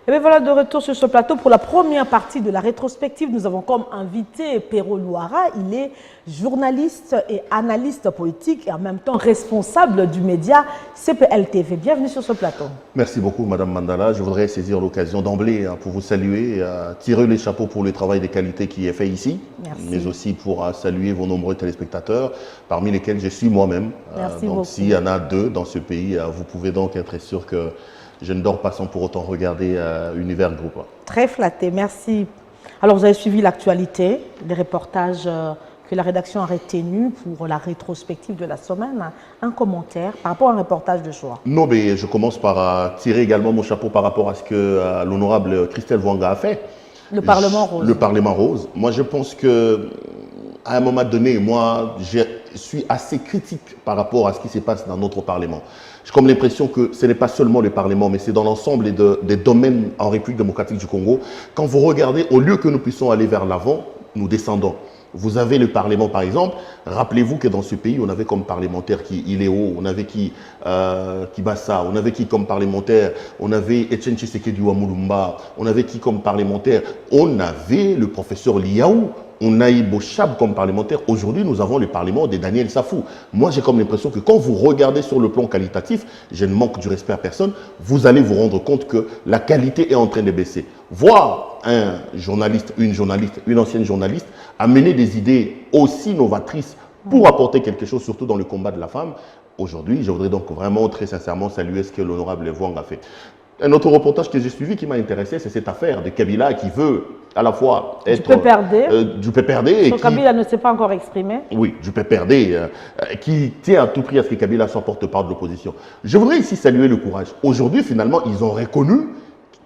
Et bien voilà, de retour sur ce plateau pour la première partie de la rétrospective. Nous avons comme invité Pero Louara. Il est journaliste et analyste politique et en même temps responsable du média CPL-TV. Bienvenue sur ce plateau. Merci beaucoup, Madame Mandala. Je voudrais saisir l'occasion d'emblée pour vous saluer, tirer les chapeaux pour le travail de qualité qui est fait ici, mais aussi pour saluer vos nombreux téléspectateurs, parmi lesquels je suis moi-même. Donc s'il y en a 2 dans ce pays, vous pouvez donc être sûr que je ne dors pas sans pour autant regarder Univers Group. Très flatté, merci. Alors, vous avez suivi l'actualité, les reportages que la rédaction a retenus pour la rétrospective de la semaine. Un commentaire par rapport à un reportage de choix. Non, mais je commence par tirer également mon chapeau par rapport à ce que l'honorable Christelle Wanga a fait. Le Parlement rose. Le Parlement rose. Moi, je pense que à un moment donné, moi, je suis assez critique par rapport à ce qui se passe dans notre Parlement. J'ai comme l'impression que ce n'est pas seulement le Parlement, mais c'est dans l'ensemble des domaines en République démocratique du Congo. Quand vous regardez, au lieu que nous puissions aller vers l'avant, nous descendons. Vous avez le Parlement, par exemple. Rappelez-vous que dans ce pays, on avait comme parlementaire qui Iléo, on avait qui Bassa, on avait qui comme parlementaire, on avait Etienne Tshisekedi Wamulumba, on avait qui comme parlementaire, on avait le professeur Liaou, on a eu Bochab comme parlementaire. Aujourd'hui, nous avons le Parlement de Daniel Safou. Moi, j'ai comme l'impression que quand vous regardez sur le plan qualitatif, je ne manque du respect à personne, vous allez vous rendre compte que la qualité est en train de baisser. Voir un journaliste, une ancienne journaliste, amener des idées aussi novatrices pour apporter quelque chose, surtout dans le combat de la femme. Aujourd'hui, je voudrais donc vraiment très sincèrement saluer ce que l'honorable Wang a fait. Un autre reportage que j'ai suivi qui m'a intéressé, c'est cette affaire de Kabila qui veut à la fois être du PPRD. Kabila ne s'est pas encore exprimé. Oui, du PPRD, qui tient à tout prix à ce que Kabila soit porte-parole de l'opposition. Je voudrais ici saluer le courage. Aujourd'hui, finalement, ils ont reconnu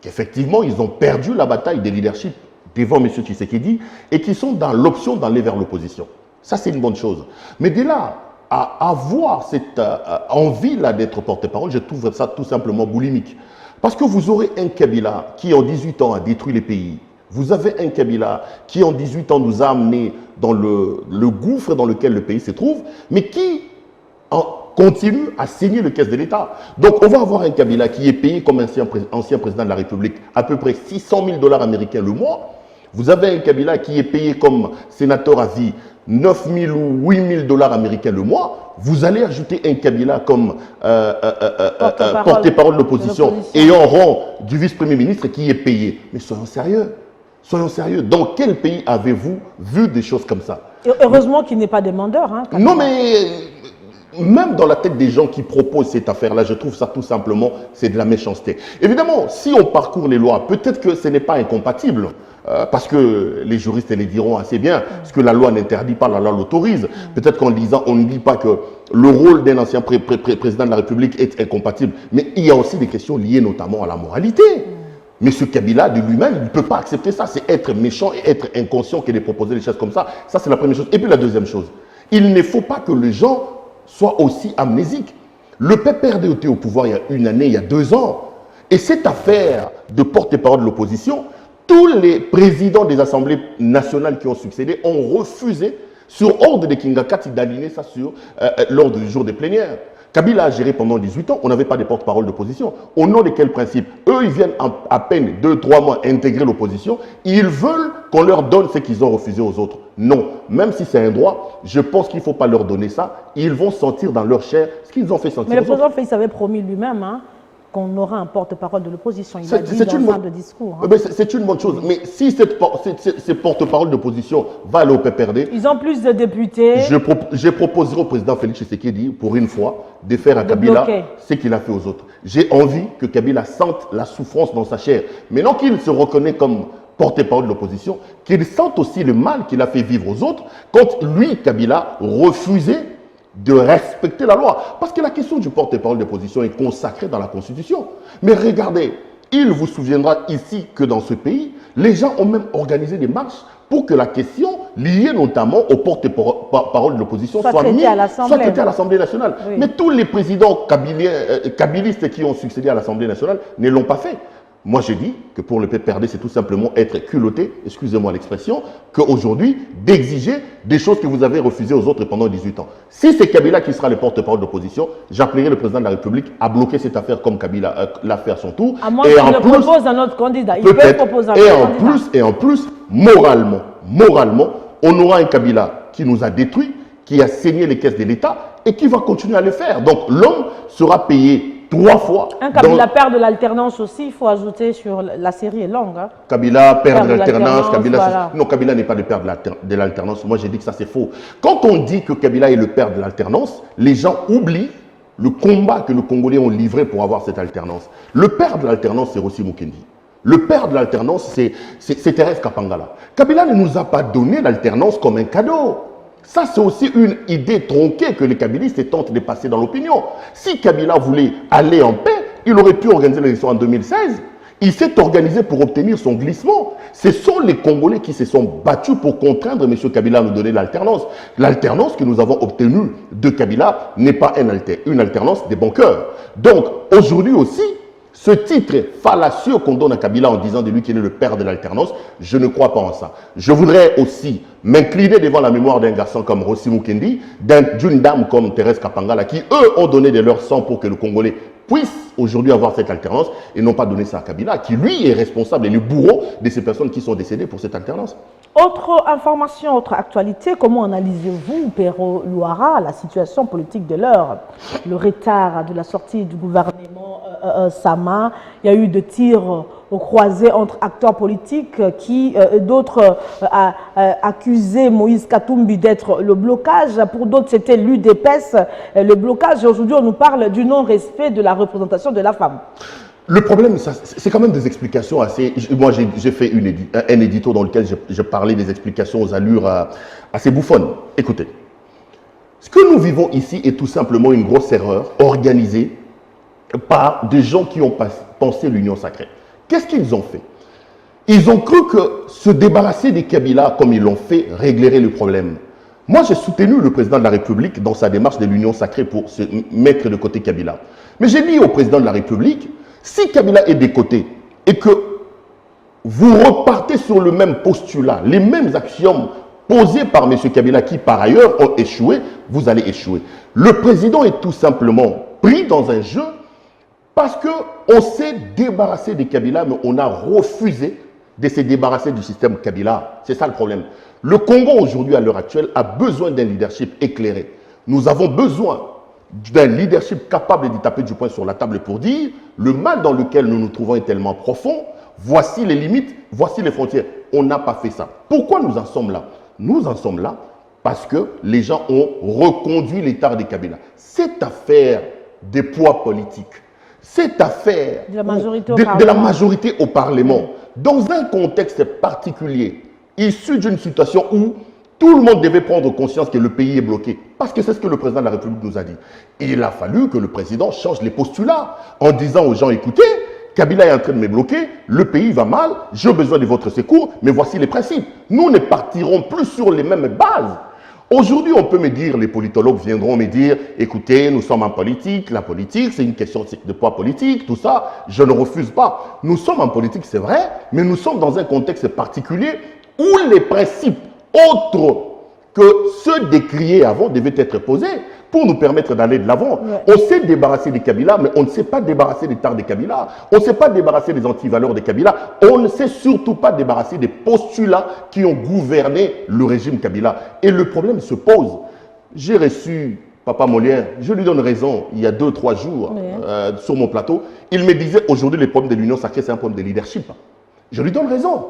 qu'effectivement, ils ont perdu la bataille des leaderships devant M. Tshisekedi et qui sont dans l'option d'aller vers l'opposition. Ça, c'est une bonne chose. Mais dès là, à avoir cette envie-là d'être porte-parole, je trouve ça tout simplement boulimique. Parce que vous aurez un Kabila qui, en 18 ans, a détruit les pays. Vous avez un Kabila qui, en 18 ans, nous a amenés dans le gouffre dans lequel le pays se trouve, mais qui continue à saigner le caisse de l'État. Donc, on va avoir un Kabila qui est payé comme ancien président de la République à peu près 600 000 $ américains le mois. Vous avez un Kabila qui est payé comme sénateur à vie 9 000 ou 8 000 $ américains le mois. Vous allez ajouter un Kabila comme porte-parole de l'opposition et en rang du vice-premier ministre qui est payé. Mais soyons sérieux. Soyons sérieux. Dans quel pays avez-vous vu des choses comme ça? Et heureusement qu'il n'est pas demandeur. Hein, non, mais même dans la tête des gens qui proposent cette affaire-là, je trouve ça tout simplement, c'est de la méchanceté. Évidemment, si on parcourt les lois, peut-être que ce n'est pas incompatible. Parce que les juristes les diront assez bien, ce que la loi n'interdit pas, la loi l'autorise. Peut-être qu'en disant, on ne dit pas que le rôle d'un ancien président de la République est incompatible, mais il y a aussi des questions liées notamment à la moralité. Mais ce Kabila de lui-même, il ne peut pas accepter ça. C'est être méchant et être inconscient que de proposer des choses comme ça. Ça, c'est la première chose. Et puis la deuxième chose, il ne faut pas que les gens soient aussi amnésiques. Le PPRD était au pouvoir il y a une année, il y a 2 ans. Et cette affaire de porte-parole de l'opposition, tous les présidents des assemblées nationales qui ont succédé ont refusé, sur ordre de Kingakati, d'aligner ça sur l'ordre du jour des plénières. Kabila a géré pendant 18 ans, on n'avait pas de porte-parole d'opposition. Au nom de quel principe? Eux, ils viennent à peine 2-3 mois intégrer l'opposition. Ils veulent qu'on leur donne ce qu'ils ont refusé aux autres. Non, même si c'est un droit, je pense qu'il ne faut pas leur donner ça. Ils vont sentir dans leur chair ce qu'ils ont fait sentir. Mais le président Félix avait promis lui-même qu'on aura un porte-parole de l'opposition. Il a dit dans un discours. C'est une bonne chose. Mais si ces porte-parole d'opposition va aller au PPRD... Ils ont plus de députés. Je proposerai au président Félix Tshisekedi, pour une fois, de faire à Kabila ce qu'il a fait aux autres. J'ai envie que Kabila sente la souffrance dans sa chair. Maintenant qu'il se reconnaît comme porte-parole de l'opposition, qu'il sente aussi le mal qu'il a fait vivre aux autres, quand lui, Kabila, refusait de respecter la loi. Parce que la question du porte-parole de l'opposition est consacrée dans la Constitution. Mais regardez, il vous souviendra ici que dans ce pays, les gens ont même organisé des marches pour que la question liée notamment au porte-parole de l'opposition soit traitée à l'Assemblée nationale. Oui. Mais tous les présidents kabylistes qui ont succédé à l'Assemblée nationale ne l'ont pas fait. Moi, j'ai dit que pour le PPRD, c'est tout simplement être culotté, excusez-moi l'expression, qu'aujourd'hui, d'exiger des choses que vous avez refusées aux autres pendant 18 ans. Si c'est Kabila qui sera le porte-parole de l'opposition, j'appellerai le président de la République à bloquer cette affaire comme Kabila l'a fait à son tour. À moins qu'il ne propose un autre candidat. Il peut proposer un autre candidat. Et en plus, moralement, on aura un Kabila qui nous a détruits, qui a saigné les caisses de l'État et qui va continuer à le faire. Donc, l'homme sera payé 3 fois. Un Kabila père de l'alternance aussi, il faut ajouter sur la série est longue. Hein. Kabila père de l'alternance. Voilà. Non, Kabila n'est pas le père de l'alternance. Moi, j'ai dit que ça, c'est faux. Quand on dit que Kabila est le père de l'alternance, les gens oublient le combat que les Congolais ont livré pour avoir cette alternance. Le père de l'alternance, c'est Rossi Mukendi. Le père de l'alternance, c'est Thérèse Kapangala. Kabila ne nous a pas donné l'alternance comme un cadeau. Ça, c'est aussi une idée tronquée que les kabylistes tentent de passer dans l'opinion. Si Kabila voulait aller en paix, il aurait pu organiser l'élection en 2016. Il s'est organisé pour obtenir son glissement. Ce sont les Congolais qui se sont battus pour contraindre M. Kabila à nous donner l'alternance. L'alternance que nous avons obtenue de Kabila n'est pas une alternance des bons cœurs. Donc, aujourd'hui aussi, ce titre fallacieux qu'on donne à Kabila en disant de lui qu'il est le père de l'alternance, je ne crois pas en ça. Je voudrais aussi m'incliner devant la mémoire d'un garçon comme Rossi Mukendi, d'une dame comme Thérèse Kapangala, qui eux ont donné de leur sang pour que le Congolais puisse aujourd'hui avoir cette alternance et non pas donner ça à Kabila, qui lui est responsable et le bourreau de ces personnes qui sont décédées pour cette alternance. Autre information, autre actualité, comment analysez-vous, Pero Louara, la situation politique de l'heure? Le retard de la sortie du gouvernement Sama, il y a eu des tirs au croisé entre acteurs politiques qui, d'autres accusaient Moïse Katumbi d'être le blocage, pour d'autres c'était l'UDPS, le blocage, et aujourd'hui on nous parle du non-respect de la représentation de la femme. Le problème, c'est quand même des explications assez... Moi, j'ai fait un édito dans lequel je parlais des explications aux allures assez bouffonnes. Écoutez, ce que nous vivons ici est tout simplement une grosse erreur organisée par des gens qui ont pensé l'union sacrée. Qu'est-ce qu'ils ont fait? Ils ont cru que se débarrasser des Kabila, comme ils l'ont fait, réglerait le problème. Moi, j'ai soutenu le président de la République dans sa démarche de l'union sacrée pour se mettre de côté Kabila. Mais j'ai dit au président de la République, si Kabila est des côtés et que vous repartez sur le même postulat, les mêmes axiomes posés par M. Kabila qui par ailleurs ont échoué, vous allez échouer. Le président est tout simplement pris dans un jeu parce qu'on s'est débarrassé des Kabila, mais on a refusé de se débarrasser du système Kabila. C'est ça le problème. Le Congo aujourd'hui, à l'heure actuelle, a besoin d'un leadership éclairé. Nous avons besoin d'un leadership capable de taper du poing sur la table pour dire le mal dans lequel nous nous trouvons est tellement profond, voici les limites, voici les frontières. On n'a pas fait ça. Pourquoi nous en sommes là? Nous en sommes là parce que les gens ont reconduit l'État des Kabila. Cette affaire des poids politiques, cette affaire de la majorité au Parlement, dans un contexte particulier, issu d'une situation où tout le monde devait prendre conscience que le pays est bloqué. Parce que c'est ce que le président de la République nous a dit. Et il a fallu que le président change les postulats en disant aux gens, écoutez, Kabila est en train de me bloquer, le pays va mal, j'ai besoin de votre secours, mais voici les principes. Nous ne partirons plus sur les mêmes bases. Aujourd'hui, on peut me dire, les politologues viendront me dire, écoutez, nous sommes en politique, la politique, c'est une question de poids politique, tout ça, je ne refuse pas. Nous sommes en politique, c'est vrai, mais nous sommes dans un contexte particulier où les principes autres que ceux décriés avant devaient être posés pour nous permettre d'aller de l'avant. Ouais. On s'est débarrassé des Kabila, mais on ne s'est pas débarrassé des tares des Kabila. On ne s'est pas débarrassé des antivaleurs des Kabila. On ne s'est surtout pas débarrassé des postulats qui ont gouverné le régime Kabila. Et le problème se pose. J'ai reçu Papa Molière, je lui donne raison, il y a 2-3 jours, sur mon plateau. Il me disait, aujourd'hui, le problème de l'union sacrée, c'est un problème de leadership. Je lui donne raison.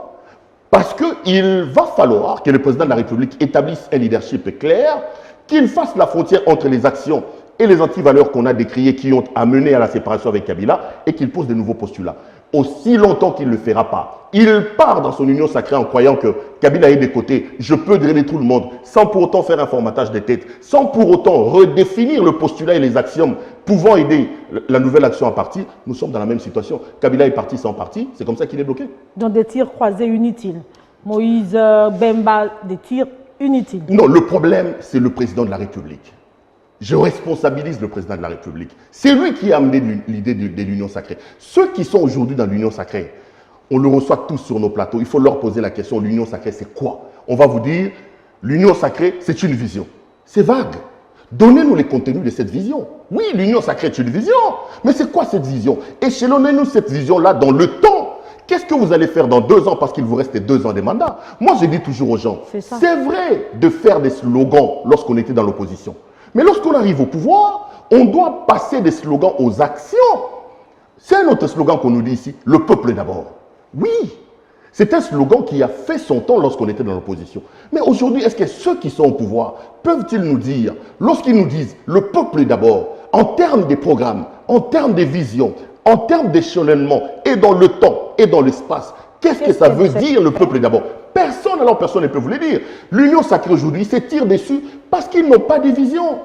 Parce qu'il va falloir que le président de la République établisse un leadership clair, qu'il fasse la frontière entre les actions et les antivaleurs qu'on a décriées qui ont amené à la séparation avec Kabila et qu'il pose de nouveaux postulats. Aussi longtemps qu'il ne le fera pas, il part dans son union sacrée en croyant que Kabila est des côtés, je peux drainer tout le monde, sans pour autant faire un formatage des têtes, sans pour autant redéfinir le postulat et les axiomes pouvant aider la nouvelle action à partir. Nous sommes dans la même situation. Kabila est parti sans parti, c'est comme ça qu'il est bloqué. Dans des tirs croisés inutiles. Moïse Bemba, des tirs inutiles. Non, le problème, c'est le président de la République. je responsabilise le président de la République. C'est lui qui a amené l'idée de l'union sacrée. Ceux qui sont aujourd'hui dans l'union sacrée, on le reçoit tous sur nos plateaux. Il faut leur poser la question, l'union sacrée, c'est quoi? On va vous dire, l'union sacrée, c'est une vision. C'est vague. Donnez-nous les contenus de cette vision. Oui, l'union sacrée est une vision. Mais c'est quoi cette vision? Échelonnez-nous cette vision-là dans le temps. Qu'est-ce que vous allez faire dans 2 ans parce qu'il vous reste 2 ans de mandat? Moi, je dis toujours aux gens, c'est vrai de faire des slogans lorsqu'on était dans l'opposition. Mais lorsqu'on arrive au pouvoir, on doit passer des slogans aux actions. C'est un autre slogan qu'on nous dit ici, le peuple d'abord. Oui, c'est un slogan qui a fait son temps lorsqu'on était dans l'opposition. Mais aujourd'hui, est-ce que ceux qui sont au pouvoir peuvent-ils nous dire, lorsqu'ils nous disent le peuple d'abord, en termes des programmes, en termes des visions, en termes d'échelonnement, et dans le temps, et dans l'espace, qu'est-ce que ça veut dire le peuple d'abord? Personne ne peut vous le dire. L'union sacrée aujourd'hui s'étire dessus parce qu'ils n'ont pas de vision.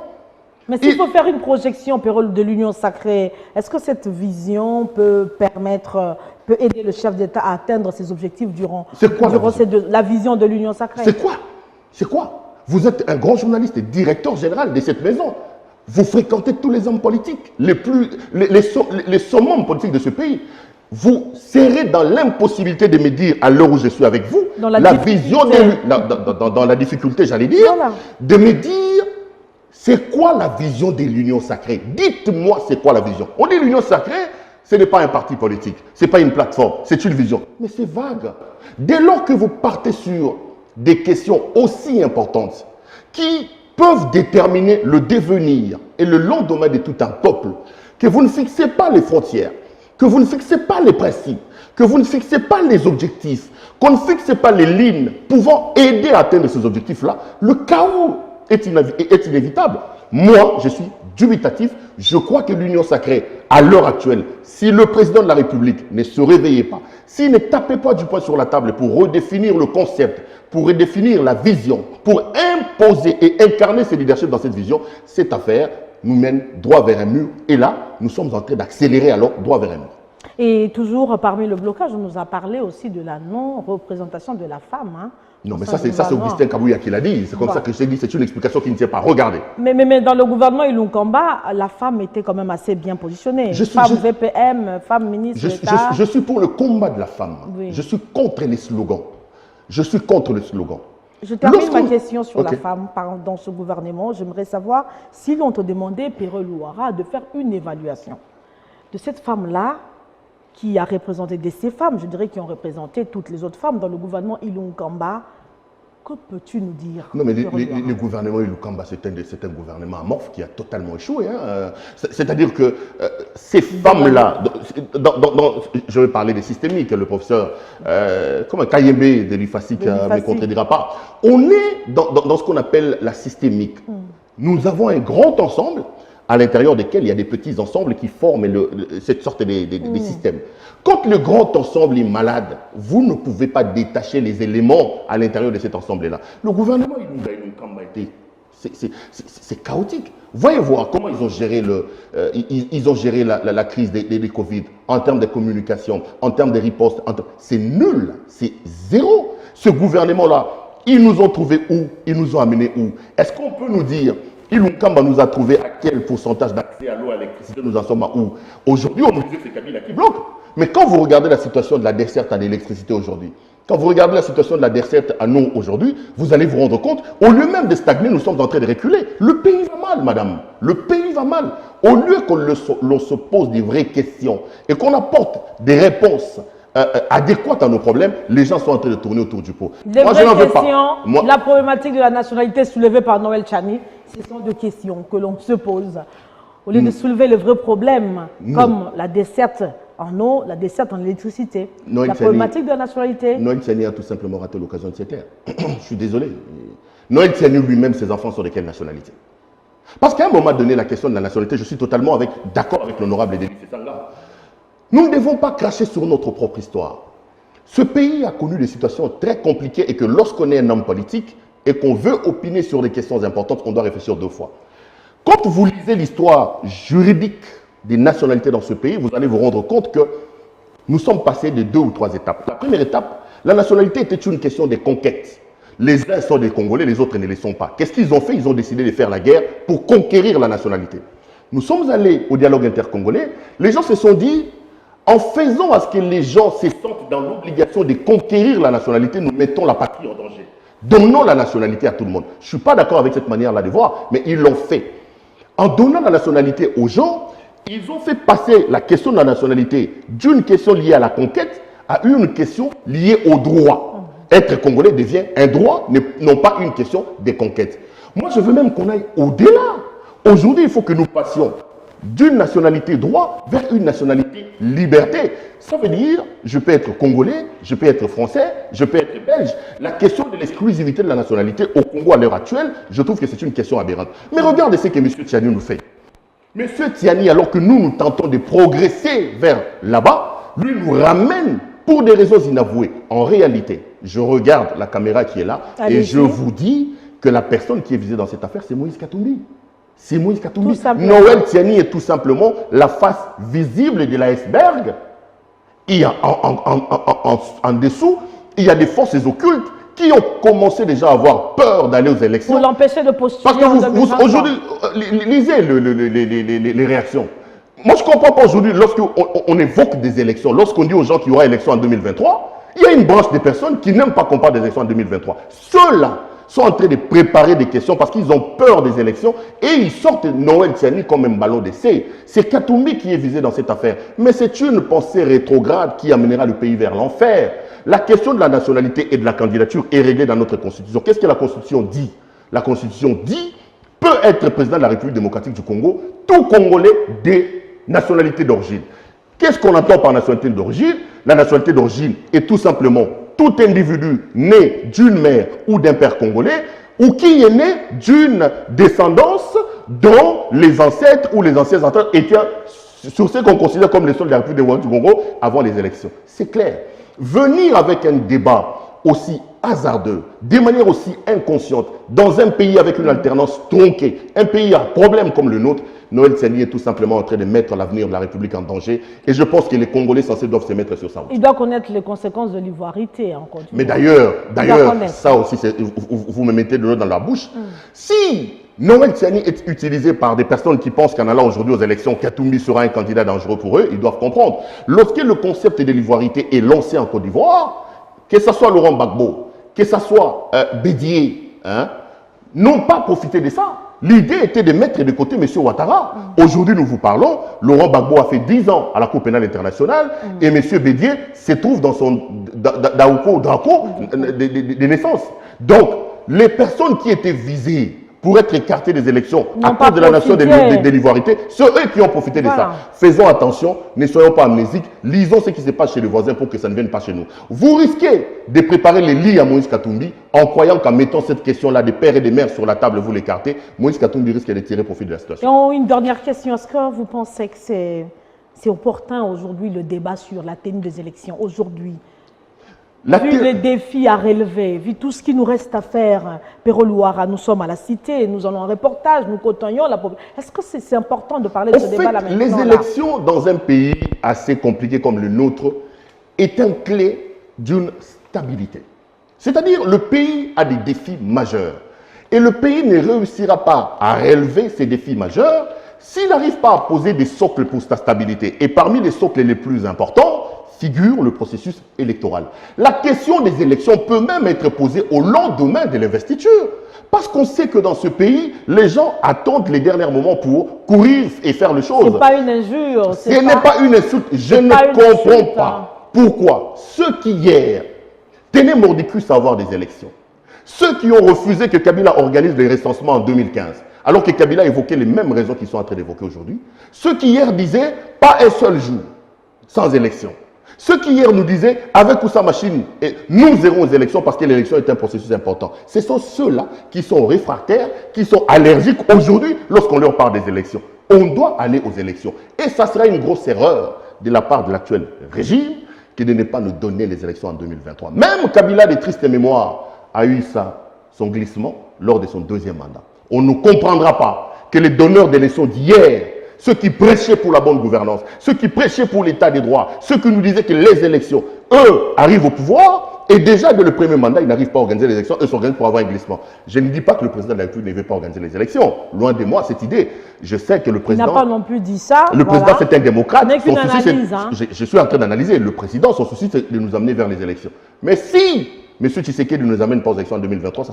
Mais s'il faut faire une projection de l'union sacrée, est-ce que cette vision peut aider le chef d'État à atteindre ses objectifs durant la vision de l'union sacrée? C'est quoi? Vous êtes un grand journaliste et directeur général de cette maison. Vous fréquentez tous les hommes politiques, les summums politiques de ce pays. Vous serez dans l'impossibilité de me dire, à l'heure où je suis avec vous, dans la difficulté, j'allais dire, voilà, de me dire, c'est quoi la vision de l'union sacrée? Dites-moi, c'est quoi la vision? On dit l'union sacrée, ce n'est pas un parti politique, ce n'est pas une plateforme, c'est une vision. Mais c'est vague. Dès lors que vous partez sur des questions aussi importantes qui peuvent déterminer le devenir et le lendemain de tout un peuple, que vous ne fixez pas les frontières, que vous ne fixez pas les principes, que vous ne fixez pas les objectifs, qu'on ne fixe pas les lignes pouvant aider à atteindre ces objectifs-là, le chaos est inévitable. Moi, je suis dubitatif. Je crois que l'union sacrée, à l'heure actuelle, si le président de la République ne se réveillait pas, s'il ne tapait pas du poing sur la table pour redéfinir le concept, pour redéfinir la vision, pour imposer et incarner ses leaderships dans cette vision, cette affaire nous mène droit vers un mur. Et là, nous sommes en train d'accélérer alors droit vers un mur. Et toujours parmi le blocage, on nous a parlé aussi de la non-représentation de la femme. Hein, non, mais ça c'est Augustin Kabouya qui l'a dit. C'est comme ça que je t'ai dit, c'est une explication qui ne tient pas. Regardez. Mais dans le gouvernement Ilunkamba, la femme était quand même assez bien positionnée. Femme VPM, femme ministre d'État. Je suis pour le combat de la femme. Oui. Je suis contre les slogans. Je suis contre le slogan. Je termine ma question sur la femme dans ce gouvernement. J'aimerais savoir si l'on te demandait, Perrol Ouattara, de faire une évaluation de cette femme-là qui a représenté ces femmes, je dirais, qui ont représenté toutes les autres femmes dans le gouvernement Ilunkamba. Que peux-tu nous dire? Non, mais le gouvernement Ilunkamba, c'est un gouvernement amorphe qui a totalement échoué. Hein. C'est-à-dire que ces femmes-là, je vais parler des systémiques, le professeur Kayembe de l'IFASIC ne me contredira pas. On est dans ce qu'on appelle la systémique. Nous avons un grand ensemble à l'intérieur desquels il y a des petits ensembles qui forment cette sorte de système. Quand le grand ensemble est malade, vous ne pouvez pas détacher les éléments à l'intérieur de cet ensemble-là. Le gouvernement Ilunkamba c'est chaotique. Voyez voir comment ils ont géré, la crise des Covid en termes de communication, en termes de riposte. C'est nul, c'est zéro. Ce gouvernement-là, ils nous ont trouvés où? Ils nous ont amenés où? Est-ce qu'on peut nous dire Ilunkamba nous a trouvé à quel pourcentage d'accès à l'eau, à l'électricité, nous en sommes à où? Aujourd'hui, on nous dit que c'est Kabila qui bloque. Mais quand vous regardez la situation de la desserte à l'électricité aujourd'hui, quand vous regardez la situation de la desserte à nous aujourd'hui, vous allez vous rendre compte, au lieu même de stagner, nous sommes en train de reculer. Le pays va mal, madame. Le pays va mal. Au lieu qu'on se pose des vraies questions et qu'on apporte des réponses adéquates à nos problèmes, les gens sont en train de tourner autour du pot. Les vraies questions, la problématique de la nationalité soulevée par Noël Tchani, ce sont des questions que l'on se pose. Au lieu de soulever le vrai problème, comme la desserte en eau, la desserte en électricité, la problématique de la nationalité. Noël Tchani a tout simplement raté l'occasion de se taire. Je suis désolé. Noël Tchani lui-même, ses enfants sont de quelle nationalité? Parce qu'à un moment donné, la question de la nationalité, je suis totalement d'accord avec l'honorable Edéli Sanga. Nous ne devons pas cracher sur notre propre histoire. Ce pays a connu des situations très compliquées et que lorsqu'on est un homme politique et qu'on veut opiner sur des questions importantes, on doit réfléchir 2 fois. Quand vous lisez l'histoire juridique des nationalités dans ce pays, vous allez vous rendre compte que nous sommes passés de 2 ou 3 étapes. La première étape, la nationalité était une question des conquêtes. Les uns sont des Congolais, les autres ne le sont pas. Qu'est-ce qu'ils ont fait? Ils ont décidé de faire la guerre pour conquérir la nationalité. Nous sommes allés au dialogue intercongolais. Les gens se sont dit, en faisant à ce que les gens se sentent dans l'obligation de conquérir la nationalité, nous mettons la patrie en danger. Donnons la nationalité à tout le monde. Je ne suis pas d'accord avec cette manière-là de voir, mais ils l'ont fait. En donnant la nationalité aux gens, ils ont fait passer la question de la nationalité d'une question liée à la conquête à une question liée au droit. Être congolais devient un droit, non pas une question de conquête. Moi, je veux même qu'on aille au-delà. Aujourd'hui, il faut que nous passions d'une nationalité droit vers une nationalité liberté. Ça veut dire, je peux être congolais, je peux être français, je peux être belge. La question de l'exclusivité de la nationalité au Congo à l'heure actuelle, je trouve que c'est une question aberrante. Mais regardez ce que M. Tchani nous fait. M. Tchani, alors que nous tentons de progresser vers là-bas, lui nous ramène pour des raisons inavouées. En réalité, je regarde la caméra qui est là et je vous dis que la personne qui est visée dans cette affaire, c'est Moïse Katumbi. C'est Moïse Katumbi. Noël Tchani est tout simplement la face visible de l'iceberg. Il y a en dessous, il y a des forces occultes qui ont commencé déjà à avoir peur d'aller aux élections. Pour l'empêcher de postuler. Parce que aujourd'hui, lisez les réactions. Moi, je ne comprends pas aujourd'hui, lorsqu'on évoque des élections, lorsqu'on dit aux gens qu'il y aura élection en 2023, il y a une branche de personnes qui n'aiment pas qu'on parle des élections en 2023. Ceux-là sont en train de préparer des questions parce qu'ils ont peur des élections et ils sortent Noël Tchani comme un ballon d'essai. C'est Katumbi qui est visé dans cette affaire. Mais c'est une pensée rétrograde qui amènera le pays vers l'enfer. La question de la nationalité et de la candidature est réglée dans notre Constitution. Qu'est-ce que la Constitution dit? La Constitution dit peut être président de la République démocratique du Congo tout Congolais des nationalités d'origine. Qu'est-ce qu'on entend par nationalité d'origine? La nationalité d'origine est tout simplement tout individu né d'une mère ou d'un père congolais ou qui est né d'une descendance dont les ancêtres ou les anciens ancêtres étaient sur ce qu'on considère comme les sols de la République démocratique du Congo avant les élections. C'est clair. Venir avec un débat aussi hasardeux, de manière aussi inconsciente, dans un pays avec une alternance tronquée, un pays à problème comme le nôtre, Noël Tchani est tout simplement en train de mettre l'avenir de la République en danger. Et je pense que les Congolais censés doivent se mettre sur sa route. Il doit connaître les conséquences de l'ivoirité. Mais d'ailleurs, ça aussi, vous me mettez de l'eau dans la bouche. Si Noël Tchani est utilisé par des personnes qui pensent qu'en allant aujourd'hui aux élections, Katumbi sera un candidat dangereux pour eux, ils doivent comprendre. Lorsque le concept de l'ivoirité est lancé en Côte d'Ivoire, que ce soit Laurent Gbagbo, que ce soit Bédié, n'ont pas profité de ça. L'idée était de mettre de côté M. Ouattara. Aujourd'hui, nous vous parlons, Laurent Gbagbo a fait 10 ans à la Cour pénale internationale et M. Bédié se trouve dans son Draco de naissance. Donc, les personnes qui étaient visées pour être écartées des élections à cause de la nation de l'ivoirité, c'est eux qui ont profité de ça. Faisons attention, ne soyons pas amnésiques, lisons ce qui se passe chez les voisins pour que ça ne vienne pas chez nous. Vous risquez de préparer les lits à Moïse Katumbi en croyant qu'en mettant cette question-là des pères et des mères sur la table, vous l'écartez. Moïse Katumbi risque de tirer profit de la situation. Et une dernière question, est-ce que vous pensez que c'est opportun aujourd'hui le débat sur la tenue des élections aujourd'hui? Vu les défis à relever, vu tout ce qui nous reste à faire, Perro-Louara, nous sommes à la cité, nous allons en reportage, nous côtoyons la population. Est-ce que c'est important de parler de ce débat-là maintenant? Les élections dans un pays assez compliqué comme le nôtre est une clé d'une stabilité. C'est-à-dire le pays a des défis majeurs. Et le pays ne réussira pas à relever ces défis majeurs s'il n'arrive pas à poser des socles pour sa stabilité. Et parmi les socles les plus importants, figure le processus électoral. La question des élections peut même être posée au lendemain de l'investiture. Parce qu'on sait que dans ce pays, les gens attendent les derniers moments pour courir et faire les choses. Ce n'est pas une injure. Ce n'est pas une insulte. Je ne comprends pas pourquoi ceux qui hier tenaient mordicus à avoir des élections, ceux qui ont refusé que Kabila organise les recensements en 2015, alors que Kabila évoquait les mêmes raisons qu'ils sont en train d'évoquer aujourd'hui, ceux qui hier disaient pas un seul jour sans élection. Ceux qui hier nous disaient, avec ou sans machine, nous irons aux élections parce que l'élection est un processus important. Ce sont ceux-là qui sont réfractaires, qui sont allergiques aujourd'hui lorsqu'on leur parle des élections. On doit aller aux élections. Et ça sera une grosse erreur de la part de l'actuel régime que de ne pas nous donner les élections en 2023. Même Kabila, de triste mémoire, a eu son glissement lors de son deuxième mandat. On ne comprendra pas que les donneurs d'élections d'hier, ceux qui prêchaient pour la bonne gouvernance, ceux qui prêchaient pour l'état des droits, ceux qui nous disaient que les élections, eux, arrivent au pouvoir Et déjà, dès le premier mandat, il n'arrive pas à organiser les élections, eux s'organisent pour avoir un glissement. Je ne dis pas que le président de la République ne veut pas organiser les élections. Loin de moi, cette idée. Je sais que le président... Il n'a pas non plus dit ça. Le président, c'est un démocrate. Ce n'est qu'une analyse. Hein. Je suis en train d'analyser. Le président, son souci, c'est de nous amener vers les élections. Mais si M. Tshisekedi ne nous amène pas aux élections en 2023,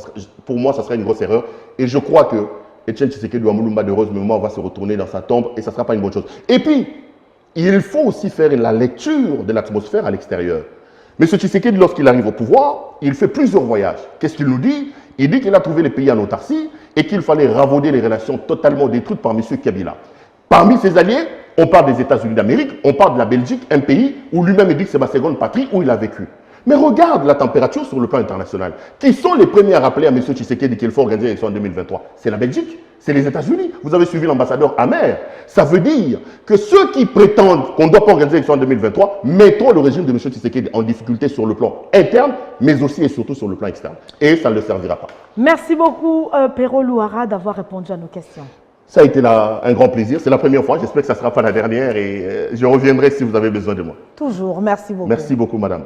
pour moi, ça serait une grosse erreur. Et je crois que Etienne Tshisekedi ou Amoulumba de Rose Mémoire va se retourner dans sa tombe et ça ne sera pas une bonne chose. Et puis, il faut aussi faire la lecture de l'atmosphère à l'extérieur. M. Tshisekedi, lorsqu'il arrive au pouvoir, il fait plusieurs voyages. Qu'est-ce qu'il nous dit? Il dit qu'il a trouvé les pays en autarcie et qu'il fallait ravauder les relations totalement détruites par M. Kabila. Parmi ses alliés, on parle des États-Unis d'Amérique, on parle de la Belgique, un pays où lui-même dit que c'est ma seconde patrie, où il a vécu. Mais regarde la température sur le plan international. Qui sont les premiers à rappeler à M. Tshisekedi qu'il faut organiser l'élection en 2023? C'est la Belgique, c'est les États-Unis. Vous avez suivi l'ambassadeur Amer. Ça veut dire que ceux qui prétendent qu'on ne doit pas organiser l'élection en 2023 mettront le régime de M. Tshisekedi en difficulté sur le plan interne, mais aussi et surtout sur le plan externe. Et ça ne le servira pas. Merci beaucoup, Pero Louara, d'avoir répondu à nos questions. Ça a été un grand plaisir. C'est la première fois. J'espère que ça ne sera pas la dernière et je reviendrai si vous avez besoin de moi. Toujours. Merci beaucoup. Merci beaucoup, madame.